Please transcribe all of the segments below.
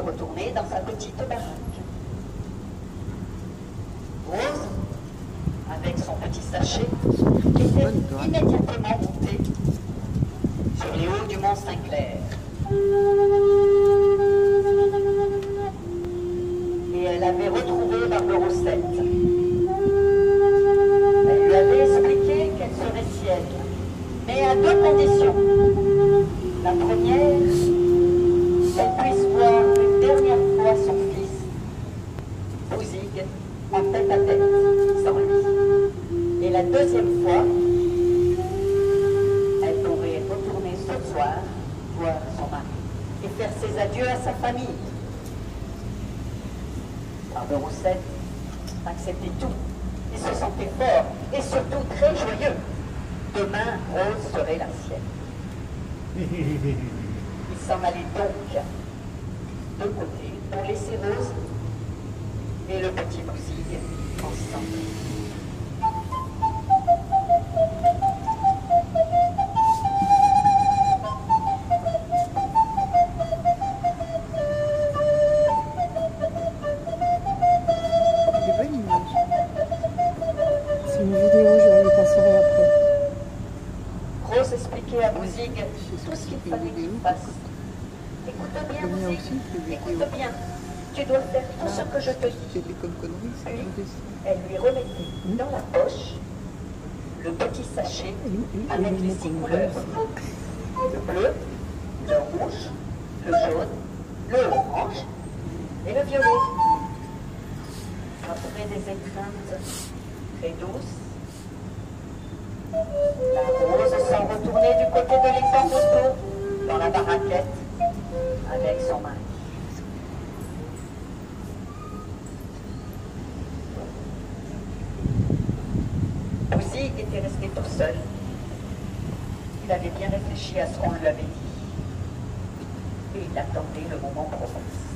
de retourner dans sa petite baraque. Rose, avec son petit sachet, était immédiatement montée sur les hauts du mont Saint-Clair. Et elle avait retrouvé Barberoussette. Elle lui avait expliqué qu'elle serait sienne, mais à deux conditions. La première, qu'elle puisse voir une dernière fois son fils, Bouzigues, en tête à tête, sans lui. Et la deuxième fois, elle pourrait retourner ce soir voir son mari et faire ses adieux à sa famille. Barberoussette acceptait tout et se sentait fort et surtout très joyeux. Demain, Rose serait la sienne. Il s'en allait donc de côté pour laisser Rose et le petit Bouzigues ensemble. Rose expliquait à Bouzigues tout ce qu'il fallait qu'il fasse. Écoute bien, Bouzigues, écoute bien. Tu dois faire tout ce que je te dis. Puis, elle lui remettait dans la poche le petit sachet avec les 6 couleurs. Le bleu, le rouge, le jaune, le orange et le violet. Après des étreintes très douces, la Rose s'en retournait du côté de l'étang d'auto, dans la baraquette, avec son mari. Bouzigues était resté tout seul. Il avait bien réfléchi à ce qu'on lui avait dit. Et il attendait le moment propice.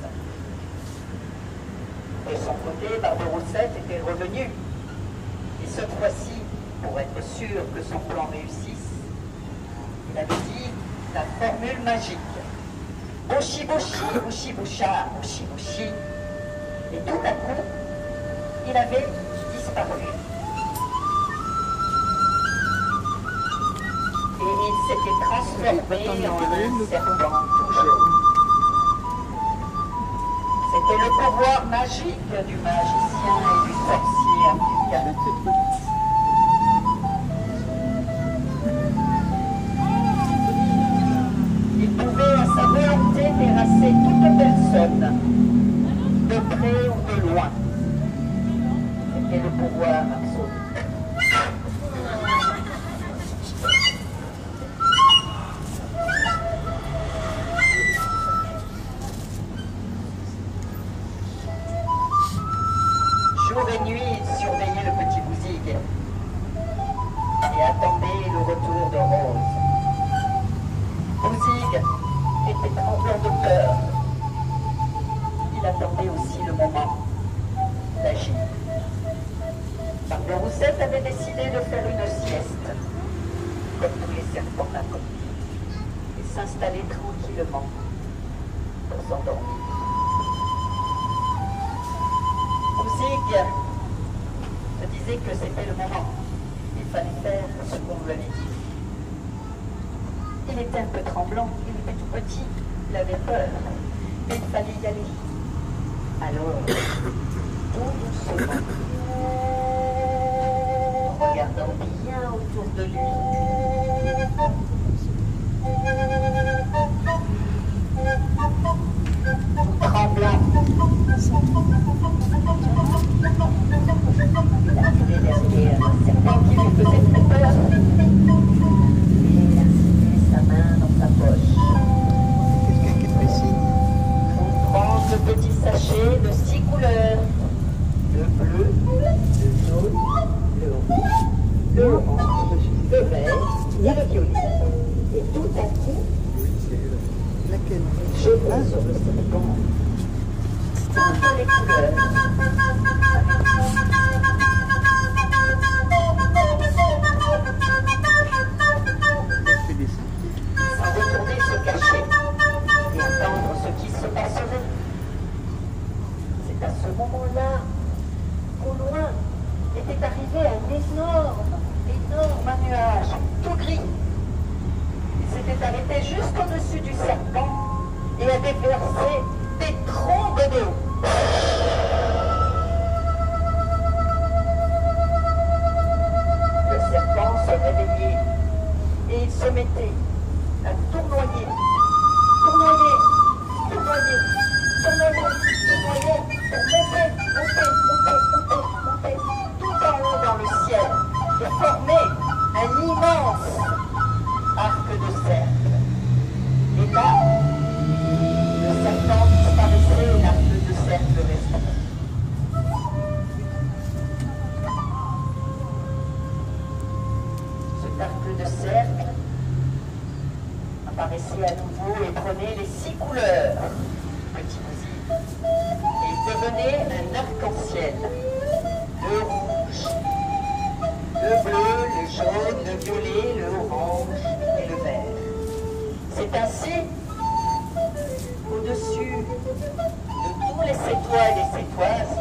De son côté, Barberoussette était revenue. Et cette fois-ci, pour être sûr que son plan réussisse, il avait dit la formule magique. Bouchi, bouchi, bouchi, boucha, bouchi, bouchi. Et tout à coup, il avait disparu. Et il s'était transformé en un serpent tout jaune. C'était le pouvoir magique du magicien et du sorcier africain. Il pouvait à sa volonté terrasser toute personne, de près ou de loin. C'était le pouvoir absolu. Jour et nuit, il surveillait le petit Bouzigues et attendait le retour de Rose. Bouzigues était tremblant de peur. Il attendait aussi le moment d'agir. Barberoussette avait décidé de faire une sieste, comme tous les serpents la côte, et s'installer tranquillement pour s'endormir. Bouzigues se disait que c'était le moment. Il fallait faire ce qu'on lui avait dit. Il était un peu tremblant, il était tout petit, il avait peur, mais il fallait y aller. Alors, tout doucement, en regardant bien autour de lui, tout tremblant, il arrivait derrière un serpent qui lui faisait très peur. Et il a sa main dans sa poche. Quelqu'un qui fait signe. On prend ce petit sachet de 6 couleurs. Le bleu, le jaune, le rouge, le orange, le vert et le violet. Et tout à coup, Oui, c'est laquelle? je vois sur le serpent toutes les couleurs. Elle fait des seins. Sans retourner se cacher et attendre ce qui se passerait. moment-là, au loin, était arrivé un énorme nuage, tout gris. Il s'était arrêté juste au-dessus du serpent et avait versé des trombes d'eau. Le serpent se réveillait et il se mettait à tournoyer, pour monter, tout en haut dans le ciel et former un immense arc de cercle. Et là, le serpent disparaissait et l'arc de cercle restait. Cet arc de cercle apparaissait à nouveau et prenait les 6 couleurs, petit Bouzy, et devenait un arc-en-ciel. Le rouge, le bleu, le jaune, le violet, le orange et le vert. C'est ainsi qu'au-dessus de tous les sétois et les sétoises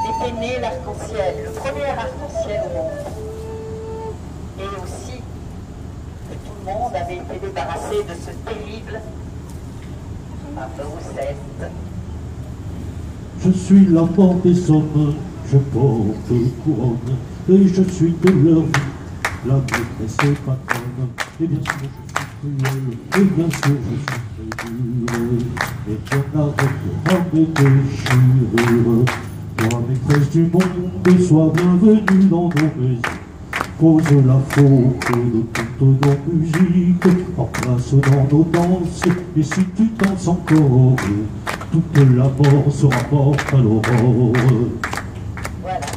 était né l'arc-en-ciel, le premier arc-en-ciel au monde. Et aussi que tout le monde avait été débarrassé de ce terrible Aphrodite. Je suis l'amant des hommes, je porte couronne, et je suis de leur vie, la maîtresse et patronne. Et bien sûr je suis cruel, et bien sûr je suis très dur, et qu'on arrête de me déchirer. Toi, maîtresse du monde, sois bienvenue dans nos maisons. Pose la faute de toutes nos musiques, en place dans nos danses, et si tu danses encore, toute la mort sera morte à l'aurore. Voilà.